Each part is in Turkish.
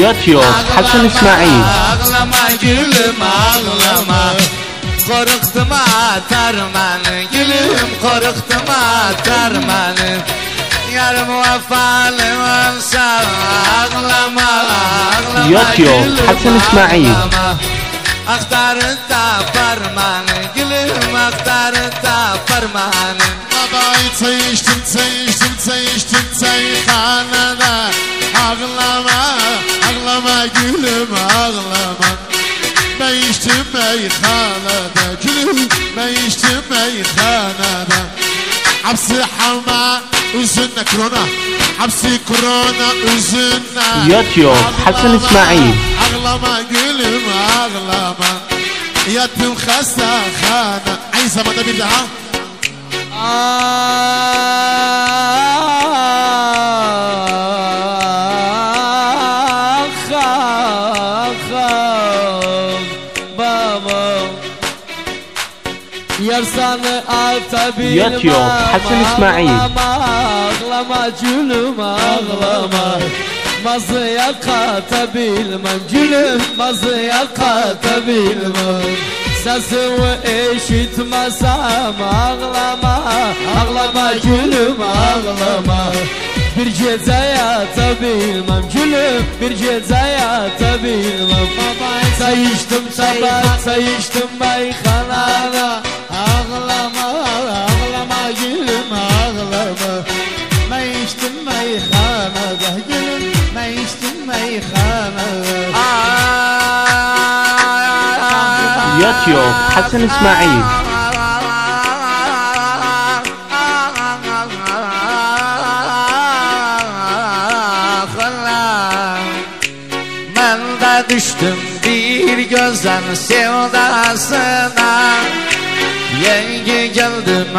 يوتيوب حسن إسماعيل. Ağlama gülüm ağlama, korktum atar beni gülüm, korktum atar beni. Yarım vefalı olsa ağlama, ağlama يوتيوب gülüm حسن إسماعيل. ağlama. Aktarı tapar beni gülüm, aktarı tapar beni. Babayı çay içtim çayxanada. Ağlama, ağlama gülüm ağlama. Ben içtim meyxanada gülüm, ben içtim meyxanada. Hapsi havma üzünne korona, hapsi korona üzünne. يوتيوب حسن إسماعيل. Ağlama gülüm ağlama. Yattım hastahana. Aynı zamanda bir daha. Yarsanı atabilmem. يوتيوب حسن إسماعيل. Ağlama gülüm ağlama. Mazıya katabilmem gülüm, mazıya katabilmem. Sesimi eşitmesem ağlama, ağlama gülüm ağlama. Bir gece yatabilmem gülüm, bir gece yatabilmem. Çay içtim sabah, çay içtim meyhanada. Ağlama, ağlama gülüm ağlama. Ben içtim meyhanada gülüm, ben içtim meyhanada. يوتيوب حسن إسماعيل. Ben de düştüm bir gözden sevdasına. Yenge geldim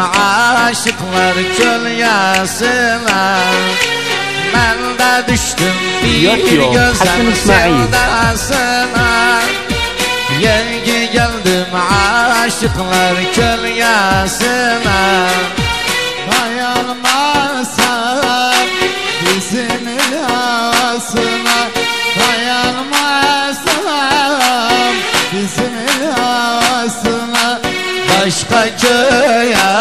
aşıklar kölyasına. Ben de düştüm bir يوتيوب gözden حسن إسماعيل. sevdasına. Yenge geldim aşıklar kölyasına. Dayanmazsam bizim havasına, dayanmazsam bizim havasına. Başka köye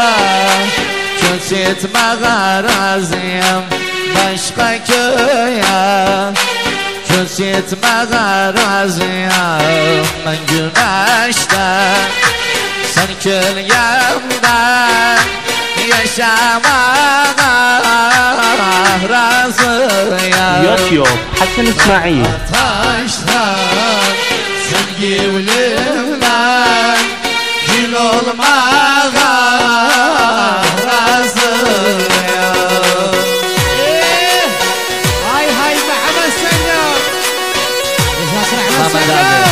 göç etmeye razıyım, başka köye göç etmeye razıyım. Ben güneşte, sen kölyemde yaşamaya razıyım. يوتيوب حسن إسماعيل. Taştan sevgilimden gül olmaya razıyım. Hay hay Mehmet Senyor. Mehmet Senyor.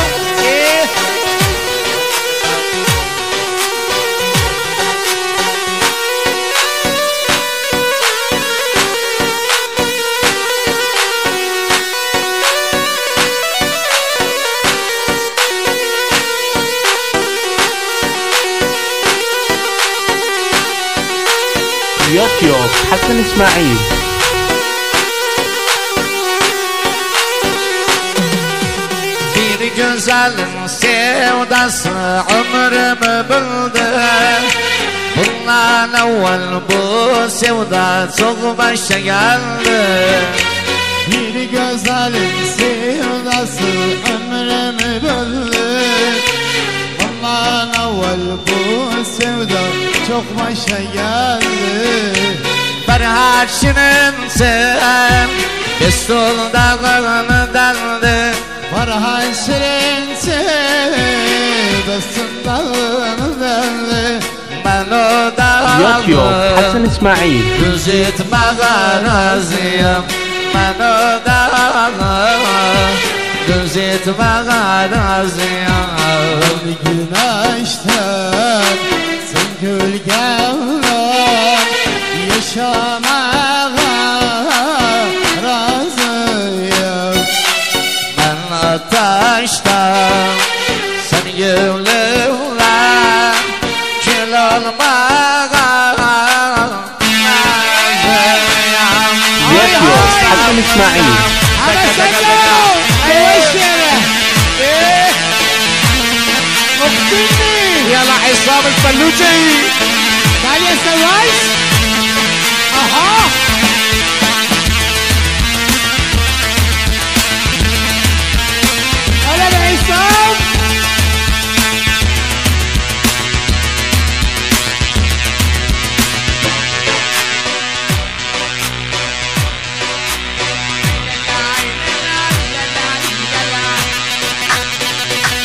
يوتيوب حسن إسماعيل. Bir güzelin sevdası ömrümü buldu. Bundan evvel bu sevda çok başa geldi. Bir güzelin sevdası ömrümü buldu. Bundan evvel bu sevda çok başa geldi. Ferhat Şirin'sin, Destul dağını deldi. Ferhat Şirin'sin, Destul dağını deldi. Ben o يوتيوب dağı حسن إسماعيل. düz etmeye razıyım. Ben o dağı düz etmeye razıyım. Güneşten sen gölgemle yaşamaya razıyım. Ben ateşten sen gülümle kül olmaya razıyım. يوتيوب حسن اسماعيل. أنا سلام. أيوة الشارع. إيه. مقتلني. يلا عصام الفلوجي. تعال يا سوايس. أها. هلا بعصام.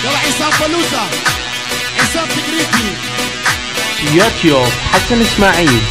يلا عصام فلوسة، عصام تكريتي. يوتيوب حسن اسماعيل.